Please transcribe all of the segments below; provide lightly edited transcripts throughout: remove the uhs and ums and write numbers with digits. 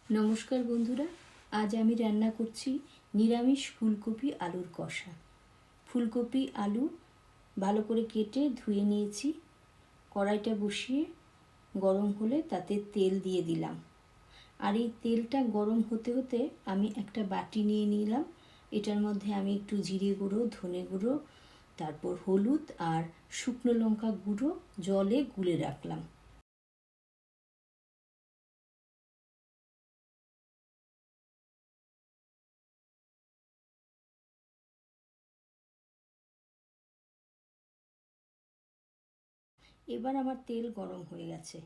নমস্কার বন্ধুরা, আজ আমি রান্না করছি নিরামিষ ফুলকপি আলুর কষা। ফুলকপি আলু ভালো করে কেটে ধুয়ে নিয়েছি। কড়াইটা বসিয়ে গরম হলে তাতে তেল দিয়ে দিলাম। আর এই তেলটা গরম হতে হতে আমি একটা বাটি নিয়ে নিলাম। এটার মধ্যে আমি একটু জিরে গুঁড়ো, ধনে গুঁড়ো, তারপর হলুদ আর শুকনো লঙ্কা গুঁড়ো জলে গুলে রাখলাম। এবার আমার তেল গরম হয়ে গেছে।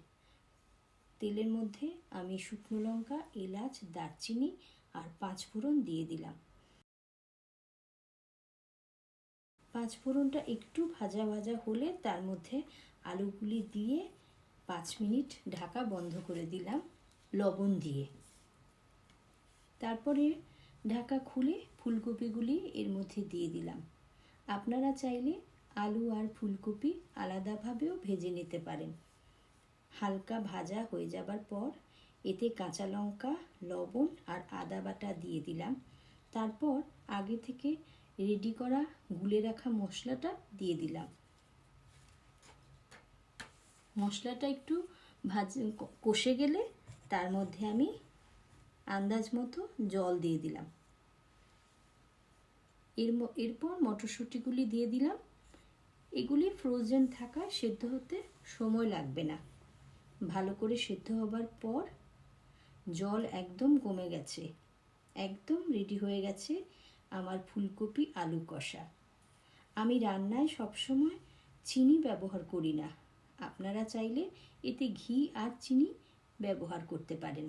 তেলের মধ্যে আমি শুকনো লঙ্কা, এলাচ, দারচিনি আর পাঁচফোড়ন দিয়ে দিলাম। পাঁচফোড়নটা একটু ভাজা ভাজা হলে তার মধ্যে আলুগুলি দিয়ে 5 মিনিট ঢাকা বন্ধ করে দিলাম লবণ দিয়ে। তারপরে ঢাকা খুলে ফুলকপিগুলি এর মধ্যে দিয়ে দিলাম। আপনারা চাইলে আলু আর ফুলকপি আলাদাভাবেও ভেজে নিতে পারেন। হালকা ভাজা হয়ে যাবার পর এতে কাঁচা লঙ্কা, লবণ আর আদা বাটা দিয়ে দিলাম। তারপর আগে থেকে রেডি করা গুলে রাখা মশলাটা দিয়ে দিলাম। মশলাটা একটু কষে গেলে তার মধ্যে আমি আন্দাজ মতো জল দিয়ে দিলাম। এরপর মটরশুঁটিগুলি দিয়ে দিলাম। এগুলি ফ্রোজেন থাকায় সেদ্ধ হতে সময় লাগবে না। ভালো করে সেদ্ধ হবার পর জল একদম কমে গেছে, একদম রেডি হয়ে গেছে আমার ফুলকপি আলু কষা। আমি রান্নায় সবসময় চিনি ব্যবহার করি না। আপনারা চাইলে এতে ঘি আর চিনি ব্যবহার করতে পারেন।